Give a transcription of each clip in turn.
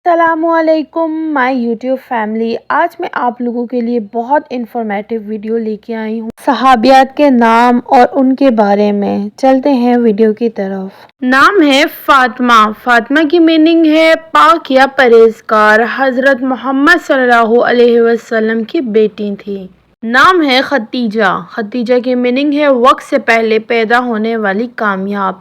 السلام علیکم مائی YouTube family. آج میں آپ لوگوں کے لیے بہت انفارمیٹیو ویڈیو لے کے آئی ہوں صحابیات کے نام اور ان کے بارے میں۔ چلتے ہیں ویڈیو کی طرف۔ نام ہے فاطمہ۔ فاطمہ کی میننگ ہے پاک یا پرہیزگار۔ حضرت محمد صلی اللہ علیہ وسلم کی بیٹی تھی۔ نام ہے ختیجہ۔ ختیجہ کی میننگ ہے وقت سے پہلے پیدا ہونے والی کامیاب۔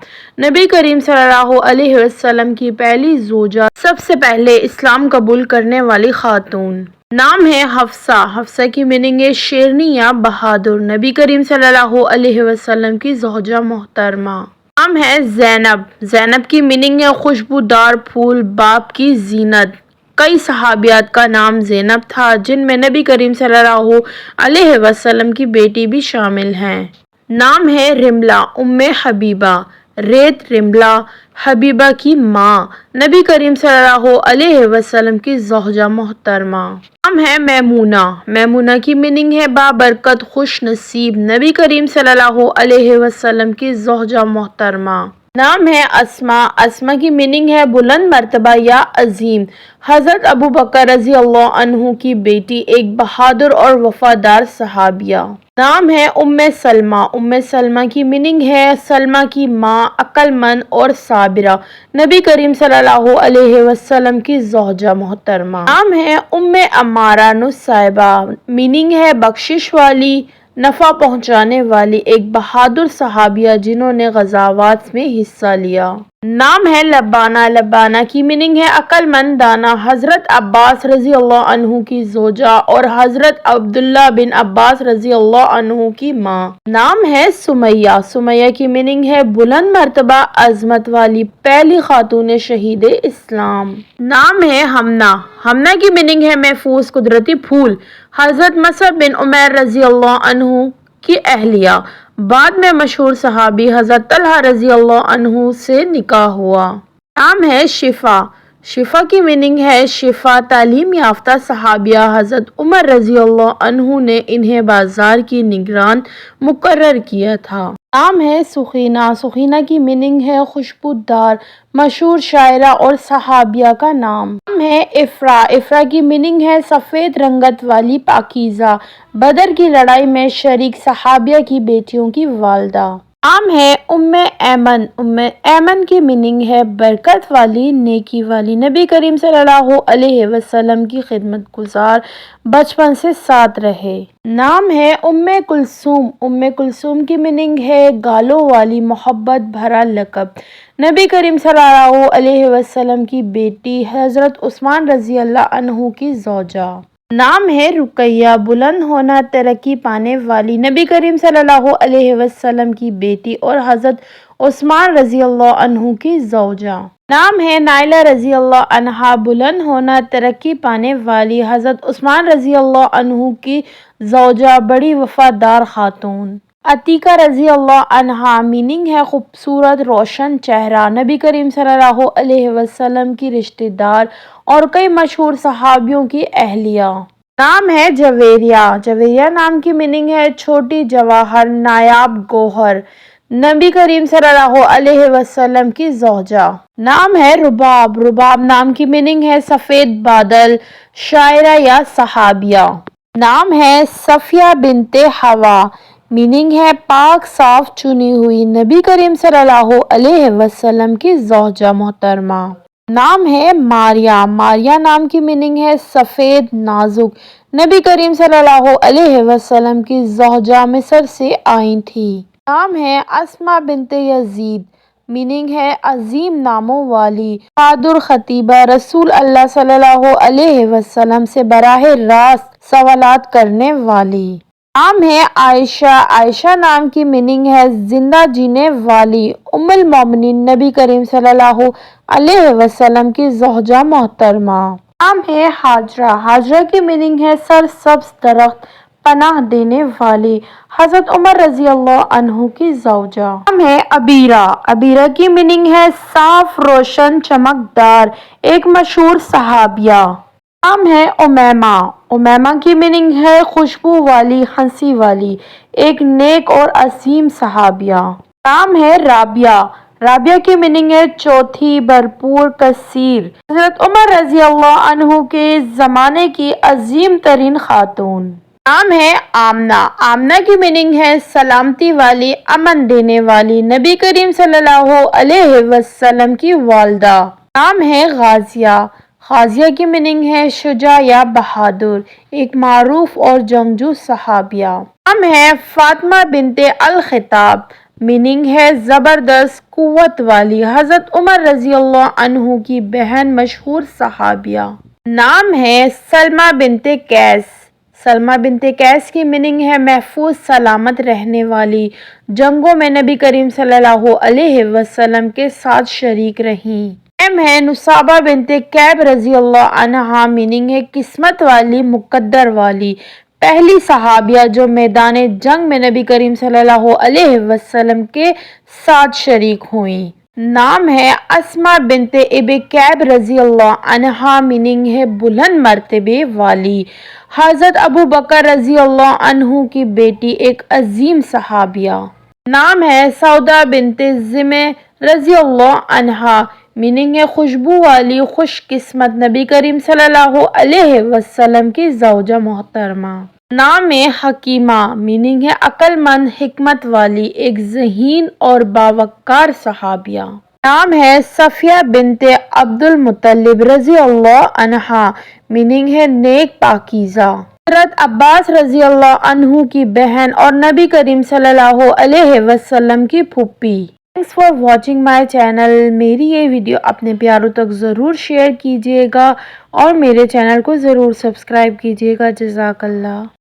نبی کریم صلی اللہ علیہ وسلم کی پہلی زوجہ، سب سے پہلے اسلام قبول کرنے والی خاتون۔ نام ہے حفصہ۔ حفصہ کی میننگ ہے شیرنی یا بہادر۔ نبی کریم صلی اللہ علیہ وسلم کی زوجہ محترمہ۔ نام ہے زینب۔ زینب کی میننگ ہے خوشبودار پھول، باپ کی زینت۔ کئی صحابیات کا نام زینب تھا، جن میں نبی کریم صلی اللہ علیہ وسلم کی بیٹی بھی شامل ہیں۔ نام ہے رملہ۔ ام حبیبہ۔ ریت رملہ، حبیبہ کی ماں، نبی کریم صلی اللہ علیہ وسلم کی زوجہ محترمہ۔ نام ہے میمونہ۔ میمونہ کی میننگ ہے بابرکت، خوش نصیب، نبی کریم صلی اللہ علیہ وسلم کی زوجہ محترمہ۔ نام ہے اسماء۔ اسماء کی میننگ ہے بلند مرتبہ یا عظیم، حضرت ابوبکر رضی اللہ عنہ کی بیٹی، ایک بہادر اور وفادار صحابیہ۔ نام ہے ام سلمہ۔ ام سلمہ کی میننگ ہے سلمہ کی ماں، عقل مند اور صابرہ، نبی کریم صلی اللہ علیہ وسلم کی زوجہ محترمہ۔ نام ہے ام عمارہ نصیبہ۔ میننگ ہے بخشش والی، نفع پہنچانے والی، ایک بہادر صحابیہ جنہوں نے غزوات میں حصہ لیا۔ نام ہے لبانہ۔ لبانہ کی میننگ ہے عقل مند، دانا، حضرت عباس رضی اللہ عنہ کی زوجہ اور حضرت عبداللہ بن عباس رضی اللہ عنہ کی ماں۔ نام ہے سمیہ۔ سمیہ کی میننگ ہے بلند مرتبہ، عظمت والی، پہلی خاتون شہید اسلام۔ نام ہے حمنہ۔ حمنہ کی میننگ ہے محفوظ قدرتی پھول، حضرت مصعب بن عمیر رضی اللہ عنہ کی اہلیہ، بعد میں مشہور صحابی حضرت طلحہ رضی اللہ عنہ سے نکاح ہوا۔ نام ہے شفا۔ شفا کی میننگ ہے شفا، تعلیم یافتہ صحابیہ، حضرت عمر رضی اللہ عنہ نے انہیں بازار کی نگران مقرر کیا تھا۔ نام ہے سخینہ۔ سخینہ کی میننگ ہے خوشبودار، مشہور شاعرہ اور صحابیہ کا نام۔ نام ہے افرا۔ افرا کی میننگ ہے سفید رنگت والی، پاکیزہ، بدر کی لڑائی میں شریک صحابیہ کی بیٹیوں کی والدہ۔ نام ہے ام ایمن۔ ام ایمن کی میننگ ہے برکت والی، نیکی والی، نبی کریم صلی اللہ علیہ وسلم کی خدمت گزار، بچپن سے ساتھ رہے۔ نام ہے ام کلثوم۔ ام کلثوم کی میننگ ہے گالوں والی، محبت بھرا لقب، نبی کریم صلی اللہ علیہ وسلم کی بیٹی، حضرت عثمان رضی اللہ عنہ کی زوجہ۔ نام ہے رقیہ۔ بلند ہونا، ترقی پانے والی، نبی کریم صلی اللہ علیہ وسلم کی بیٹی اور حضرت عثمان رضی اللہ عنہ کی زوجہ۔ نام ہے نائلہ رضی اللہ عنہا۔ بلند ہونا، ترقی پانے والی، حضرت عثمان رضی اللہ عنہ کی زوجہ، بڑی وفادار خاتون۔ عتیقہ رضی اللہ عنہا۔ میننگ ہے خوبصورت، روشن چہرہ، نبی کریم صلی اللہ علیہ وسلم کی رشتہ دار اور کئی مشہور صحابیوں کی اہلیہ۔ نام ہے جویریہ۔ جویریہ نام کی میننگ ہے چھوٹی جواہر، نایاب گوہر، نبی کریم صلی اللہ علیہ وسلم کی زوجہ۔ نام ہے رباب۔ رباب نام کی میننگ ہے سفید بادل، شاعرہ یا صحابیہ۔ نام ہے صفیہ بنت حوا۔ میننگ ہے پاک صاف چنی ہوئی، نبی کریم صلی اللہ علیہ وسلم کی زوجہ محترمہ۔ نام ہے ماریہ۔ ماریہ نام کی میننگ ہے سفید نازک، نبی کریم صلی اللہ علیہ وسلم کی زوجہ، مصر سے آئی تھی۔ نام ہے اسماء بنت یزید۔ میننگ ہے عظیم ناموں والی، بہادر خطیبہ، رسول اللہ صلی اللہ علیہ وسلم سے براہ راست سوالات کرنے والی۔ نام ہے عائشہ۔ عائشہ نام کی میننگ ہے زندہ جینے والی، ام المومنین، نبی کریم صلی اللہ علیہ وسلم کی زوجہ محترمہ۔ نام ہے ہاجرہ۔ ہاجرہ کی میننگ ہے سرسبز درخت، پناہ دینے والی، حضرت عمر رضی اللہ عنہ کی زوجہ۔ نام ہے عبیرہ۔ عبیرہ کی میننگ ہے صاف، روشن، چمکدار، ایک مشہور صحابیہ۔ نام ہے امیمہ۔ امیمہ کی میننگ ہے خوشبو والی، ہنسی والی، ایک نیک اور عظیم صحابیہ۔ نام ہے رابعہ۔ رابعہ کی میننگ ہے چوتھی، بھرپور، کثیر۔ حضرت عمر رضی اللہ عنہ کے زمانے کی عظیم ترین خاتون۔ نام ہے آمنہ۔ آمنہ کی میننگ ہے سلامتی والی، امن دینے والی، نبی کریم صلی اللہ علیہ وسلم کی والدہ۔ نام ہے غازیہ۔ غازیہ کی میننگ ہے شجاع یا بہادر، ایک معروف اور جنگجو صحابیہ۔ نام ہے فاطمہ بنت الخطاب، میننگ ہے زبردست، قوت والی، حضرت عمر رضی اللہ عنہ کی بہن، مشہور صحابیہ۔ نام ہے سلمہ بنت قیس۔ سلمہ بنت قیس کی میننگ ہے محفوظ، سلامت رہنے والی، جنگوں میں نبی کریم صلی اللہ علیہ وسلم کے ساتھ شریک رہیں۔ نام ہے نصابہ بنت کعب رضی اللہ عنہا، میننگ ہے قسمت والی، مقدر والی، پہلی صحابیہ جو میدان جنگ میں نبی کریم صلی اللہ علیہ وسلم کے ساتھ شریک ہوئیں۔ نام ہے اسماء بنت ابی کعب رضی اللہ عنہا، میننگ ہے بلند مرتبے والی، حضرت ابو بکر رضی اللہ عنہ کی بیٹی، ایک عظیم صحابیہ۔ نام ہے سودا بنت زمع رضی اللہ عنہا، میننگ ہے خوشبو والی، خوش قسمت، نبی کریم صلی اللہ علیہ وسلم کی زوجہ محترمہ۔ نام ہے حکیمہ، میننگ ہے عقل مند، حکمت والی، ایک ذہین اور باوقار صحابیہ۔ نام ہے صفیہ بنت عبد المطلب رضی اللہ عنہا، میننگ ہے نیک، پاکیزہ، حضرت عباس رضی اللہ عنہ کی بہن اور نبی کریم صلی اللہ علیہ وسلم کی پھوپھی۔ Thanks for watching my channel. میری یہ ویڈیو اپنے پیاروں تک ضرور شیئر کیجیے گا اور میرے چینل کو ضرور سبسکرائب کیجیے گا۔ جزاک اللہ۔